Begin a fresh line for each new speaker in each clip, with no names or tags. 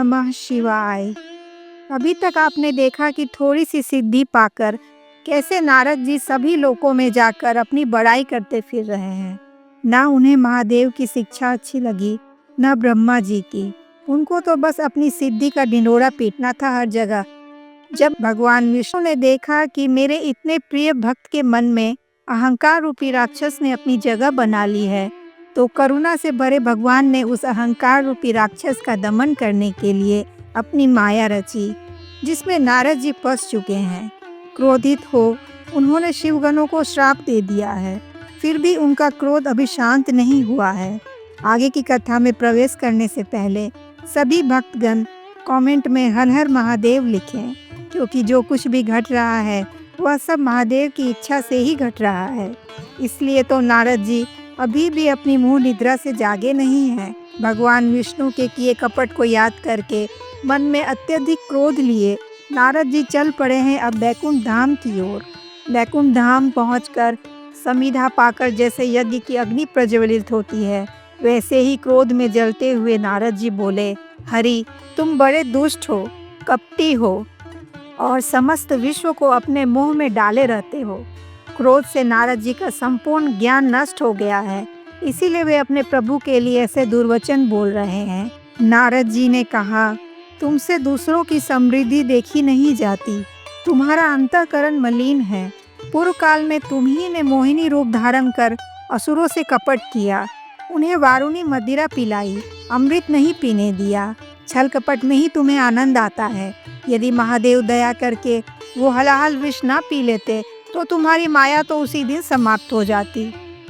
नमः शिवाय। अभी तक आपने देखा कि थोड़ी सी सिद्धि पाकर कैसे नारद जी सभी लोकों में जाकर अपनी बड़ाई करते फिर रहे हैं। ना उन्हें महादेव की शिक्षा अच्छी लगी, ना ब्रह्मा जी की। उनको तो बस अपनी सिद्धि का ढिंढोरा पीटना था हर जगह। जब भगवान विष्णु ने देखा कि मेरे इतने प्रिय भक्त के मन में अहंकार रूपी राक्षस ने अपनी जगह बना ली है, तो करुणा से भरे भगवान ने उस अहंकार रूपी राक्षस का दमन करने के लिए अपनी माया रची, जिसमें नारद जी फंस चुके हैं। क्रोधित हो उन्होंने शिवगणों को श्राप दे दिया है, फिर भी उनका क्रोध अभी शांत नहीं हुआ है। आगे की कथा में प्रवेश करने से पहले सभी भक्तगण कमेंट में हर हर महादेव लिखें, क्योंकि जो कुछ भी घट रहा है वह सब महादेव की इच्छा से ही घट रहा है। इसलिए तो नारद जी अभी भी अपनी मुंह निद्रा से जागे नहीं हैं। भगवान विष्णु के किए कपट को याद करके मन में अत्यधिक क्रोध लिए नारद जी चल पड़े हैं अब बैकुंठ धाम की ओर। बैकुंठ धाम पहुंचकर समिधा पाकर जैसे यज्ञ की अग्नि प्रज्वलित होती है, वैसे ही क्रोध में जलते हुए नारद जी बोले, हरि तुम बड़े दुष्ट हो, कपटी हो और समस्त विश्व को अपने मोह में डाले रहते हो। क्रोध से नारद जी का संपूर्ण ज्ञान नष्ट हो गया है, इसीलिए वे अपने प्रभु के लिए ऐसे दुर्वचन बोल रहे हैं। नारद जी ने कहा, तुमसे दूसरों की समृद्धि देखी नहीं जाती, तुम्हारा अंतःकरण मलिन है। पूर्व काल में तुम ही ने मोहिनी रूप धारण कर असुरों से कपट किया, उन्हें वारुणी मदिरा पिलाई, अमृत नहीं पीने दिया। छल कपट में ही तुम्हें आनंद आता है। यदि महादेव दया करके वो हलाहल विष ना पी लेते तो तुम्हारी माया तो उसी दिन समाप्त हो जाती।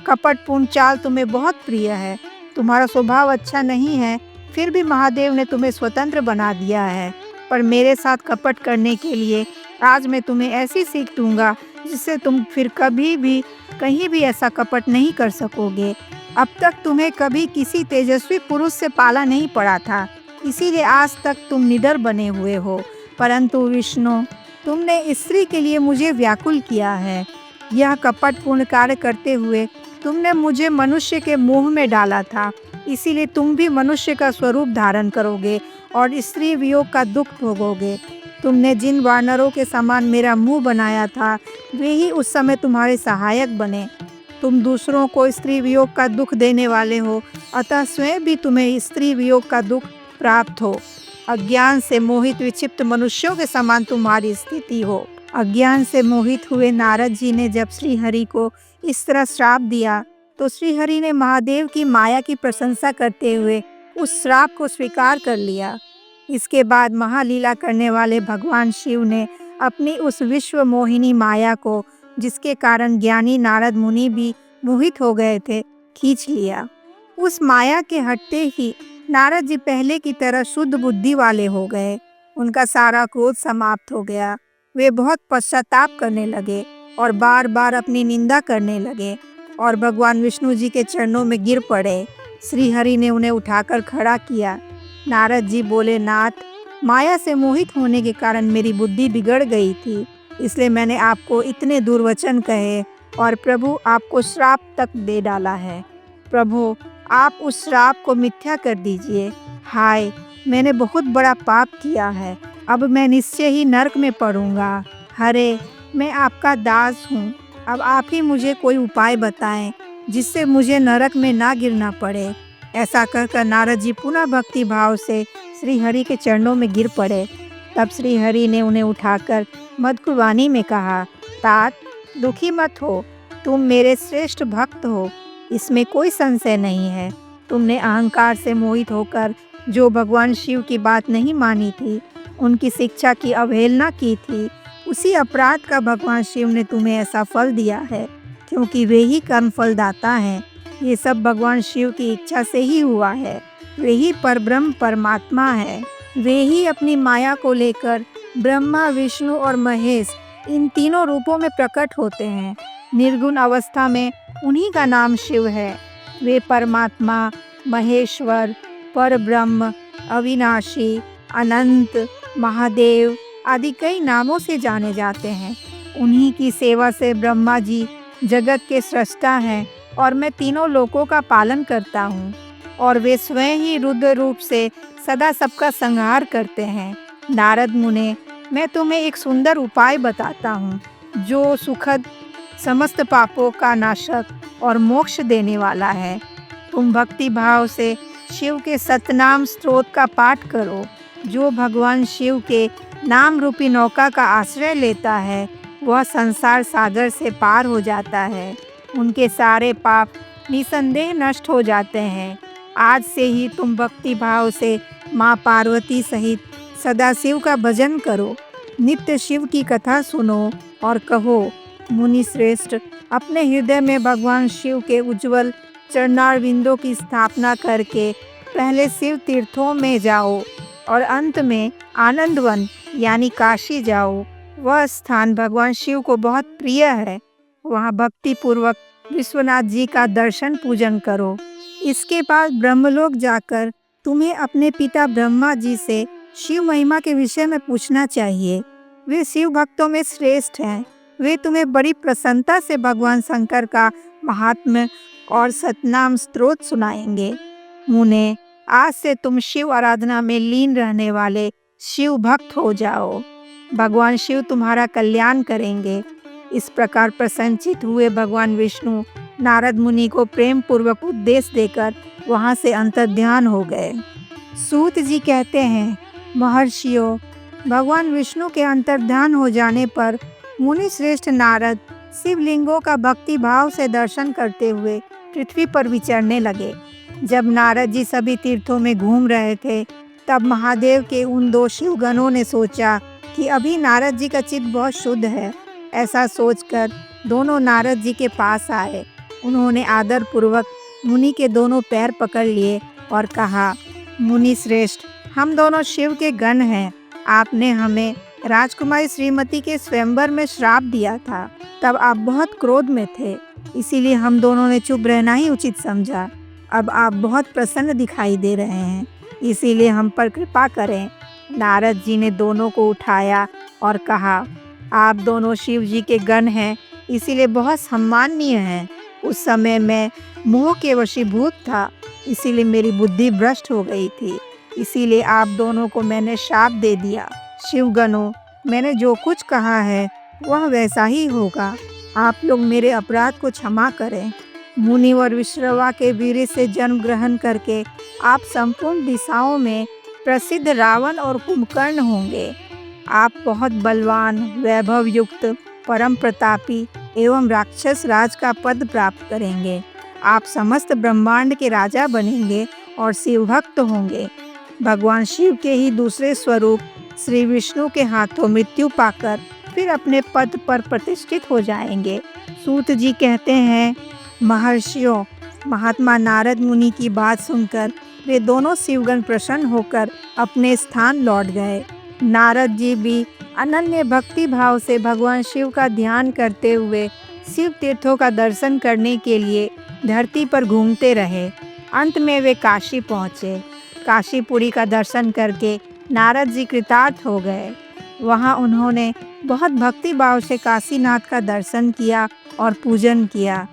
कपटपूर्ण चाल तुम्हें बहुत प्रिय है, तुम्हारा स्वभाव अच्छा नहीं है, फिर भी महादेव ने तुम्हें स्वतंत्र बना दिया है। पर मेरे साथ कपट करने के लिए आज मैं तुम्हें ऐसी सीख दूंगा जिससे तुम फिर कभी भी कहीं भी ऐसा कपट नहीं कर सकोगे। अब तक तुम्हें कभी किसी तेजस्वी पुरुष से पाला नहीं पड़ा था, इसीलिए आज तक तुम निडर बने हुए हो। परंतु विष्णु, तुमने स्त्री के लिए मुझे व्याकुल किया है। यह कपटपूर्ण कार्य करते हुए तुमने मुझे मनुष्य के मोह में डाला था, इसीलिए तुम भी मनुष्य का स्वरूप धारण करोगे और स्त्री वियोग का दुख भोगोगे। तुमने जिन वानरों के समान मेरा मुंह बनाया था, वे ही उस समय तुम्हारे सहायक बने। तुम दूसरों को स्त्री वियोग का दुख देने वाले हो, अतः स्वयं भी तुम्हें स्त्री वियोग का दुख प्राप्त हो। अज्ञान से मोहित विक्षिप्त मनुष्यों के समान तुम्हारी स्थिति हो। अज्ञान से मोहित हुए नारद जी ने जब श्रीहरि को इस तरह श्राप दिया, तो श्रीहरि ने महादेव की माया की प्रशंसा करते हुए उस श्राप को स्वीकार कर लिया। इसके बाद महालीला करने वाले भगवान शिव ने अपनी उस विश्व मोहिनी माया को, जिसके कारण ज्ञानी नारद मुनि भी मोहित हो गए थे, खींच लिया। उस माया के हटते ही नारद जी पहले की तरह शुद्ध बुद्धि वाले हो गए। उनका सारा क्रोध समाप्त हो गया। वे बहुत पश्चाताप करने लगे और बार बार अपनी निंदा करने लगे और भगवान विष्णु जी के चरणों में गिर पड़े। श्रीहरि ने उन्हें उठाकर खड़ा किया। नारद जी बोले, नाथ, माया से मोहित होने के कारण मेरी बुद्धि बिगड़ गई थी, इसलिए मैंने आपको इतने दुर्वचन कहे और प्रभु आपको श्राप तक दे डाला है। प्रभु, आप उस श्राप को मिथ्या कर दीजिए। हाय, मैंने बहुत बड़ा पाप किया है, अब मैं निश्चय ही नरक में पड़ूंगा। हरे, मैं आपका दास हूँ, अब आप ही मुझे कोई उपाय बताएं जिससे मुझे नरक में ना गिरना पड़े। ऐसा कहकर नारद जी पुनः भक्ति भाव से श्रीहरि के चरणों में गिर पड़े। तब श्रीहरि ने उन्हें उठाकर मधुर वाणी में कहा, तात, दुखी मत हो, तुम मेरे श्रेष्ठ भक्त हो, इसमें कोई संशय नहीं है। तुमने अहंकार से मोहित होकर जो भगवान शिव की बात नहीं मानी थी, उनकी शिक्षा की अवहेलना की थी, उसी अपराध का भगवान शिव ने तुम्हें ऐसा फल दिया है, क्योंकि वे ही कर्म फलदाता हैं। ये सब भगवान शिव की इच्छा से ही हुआ है। वे ही परब्रह्म परमात्मा है। वे ही अपनी माया को लेकर ब्रह्मा, विष्णु और महेश इन तीनों रूपों में प्रकट होते हैं। निर्गुण अवस्था में उन्हीं का नाम शिव है। वे परमात्मा, महेश्वर, परब्रह्म, अविनाशी, अनंत, महादेव आदि कई नामों से जाने जाते हैं। उन्हीं की सेवा से ब्रह्मा जी जगत के सृष्टा हैं और मैं तीनों लोकों का पालन करता हूँ। और वे स्वयं ही रुद्र रूप से सदा सबका संहार करते हैं। नारद मुने, मैं तुम्हें एक सुंदर उपाय बताता हूँ जो सुखद, समस्त पापों का नाशक और मोक्ष देने वाला है। तुम भक्ति भाव से शिव के सतनाम स्तोत्र का पाठ करो। जो भगवान शिव के नाम रूपी नौका का आश्रय लेता है वह संसार सागर से पार हो जाता है। उनके सारे पाप निसंदेह नष्ट हो जाते हैं। आज से ही तुम भक्ति भाव से माँ पार्वती सहित सदाशिव का भजन करो, नित्य शिव की कथा सुनो और कहो, मुनि श्रेष्ठ, अपने हृदय में भगवान शिव के उज्जवल चरणारविंदों की स्थापना करके पहले शिव तीर्थों में जाओ और अंत में आनंदवन यानी काशी जाओ। वह स्थान भगवान शिव को बहुत प्रिय है। वहाँ भक्ति पूर्वक विश्वनाथ जी का दर्शन पूजन करो। इसके बाद ब्रह्मलोक जाकर तुम्हें अपने पिता ब्रह्मा जी से शिव महिमा के विषय में पूछना चाहिए। वे शिव भक्तों में श्रेष्ठ हैं। वे तुम्हें बड़ी प्रसन्नता से भगवान शंकर का महात्म्य और सतनाम स्तोत्र सुनाएंगे। मुने, आज से तुम शिव आराधना में लीन रहने वाले शिव भक्त हो जाओ। भगवान शिव तुम्हारा कल्याण करेंगे। इस प्रकार प्रसन्नचित हुए भगवान विष्णु नारद मुनि को प्रेम पूर्वक उपदेश देकर वहां से अंतर्ध्यान हो गए। सूत जी कहते हैं, महर्षियों, भगवान विष्णु के अंतर्ध्यान हो जाने पर मुनि श्रेष्ठ नारद शिवलिंगों का भक्ति भाव से दर्शन करते हुए पृथ्वी पर विचरने लगे। जब नारद जी सभी तीर्थों में घूम रहे थे तब महादेव के उन दो शिवगणों ने सोचा कि अभी नारद जी का चित्त बहुत शुद्ध है। ऐसा सोचकर दोनों नारद जी के पास आए। उन्होंने आदर पूर्वक मुनि के दोनों पैर पकड़ लिए और कहा, मुनि श्रेष्ठ, हम दोनों शिव के गण हैं। आपने हमें राजकुमारी श्रीमती के स्वयंवर में श्राप दिया था। तब आप बहुत क्रोध में थे, इसीलिए हम दोनों ने चुप रहना ही उचित समझा। अब आप बहुत प्रसन्न दिखाई दे रहे हैं, इसीलिए हम पर कृपा करें। नारद जी ने दोनों को उठाया और कहा, आप दोनों शिव जी के गण हैं, इसीलिए बहुत सम्माननीय हैं। उस समय मैं मोह के वशीभूत था, इसीलिए मेरी बुद्धि भ्रष्ट हो गई थी, इसीलिए आप दोनों को मैंने शाप दे दिया। शिवगणों, मैंने जो कुछ कहा है वह वैसा ही होगा। आप लोग मेरे अपराध को क्षमा करें। मुनिवर विश्रवा के वीर्य से जन्म ग्रहण करके आप संपूर्ण दिशाओं में प्रसिद्ध रावण और कुंभकर्ण होंगे। आप बहुत बलवान, वैभव युक्त, परम प्रतापी एवं राक्षस राज का पद प्राप्त करेंगे। आप समस्त ब्रह्मांड के राजा बनेंगे और शिवभक्त होंगे। भगवान शिव के ही दूसरे स्वरूप श्री विष्णु के हाथों मृत्यु पाकर फिर अपने पद पर प्रतिष्ठित हो जाएंगे। सूत जी कहते हैं, महर्षियों, महात्मा नारद मुनि की बात सुनकर वे दोनों शिवगण प्रसन्न होकर अपने स्थान लौट गए। नारद जी भी अनन्य भक्ति भाव से भगवान शिव का ध्यान करते हुए शिव तीर्थों का दर्शन करने के लिए धरती पर घूमते रहे। अंत में वे काशी पहुँचे। काशीपुरी का दर्शन करके नारद जी कृतार्थ हो गए। वहाँ उन्होंने बहुत भक्ति भाव से काशीनाथ का दर्शन किया और पूजन किया।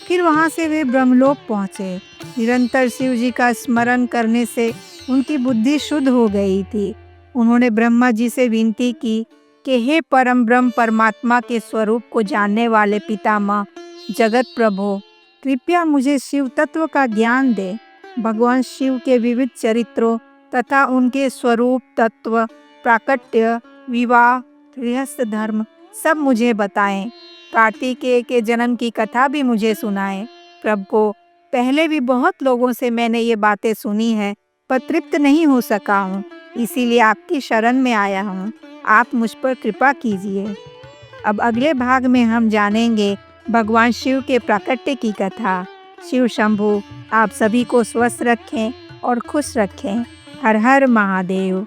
फिर वहाँ से वे ब्रह्मलोक पहुँचे। निरंतर शिव जी का स्मरण करने से उनकी बुद्धि शुद्ध हो गई थी। उन्होंने ब्रह्मा जी से विनती की कि हे परम ब्रह्म परमात्मा के स्वरूप को जानने वाले पितामह जगत प्रभु, कृपया मुझे शिव तत्व का ज्ञान दे। भगवान शिव के विविध चरित्रों तथा उनके स्वरूप, तत्व, प्राकट्य, विवाह, गृहस्थ धर्म सब मुझे बताएं। कार्तिकेय के जन्म की कथा भी मुझे सुनाएं। प्रभु, पहले भी बहुत लोगों से मैंने ये बातें सुनी है पर तृप्त नहीं हो सका हूँ, इसीलिए आपकी शरण में आया हूँ। आप मुझ पर कृपा कीजिए। अब अगले भाग में हम जानेंगे भगवान शिव के प्राकट्य की कथा। शिव शंभू आप सभी को स्वस्थ रखें और खुश रखें। हर हर महादेव।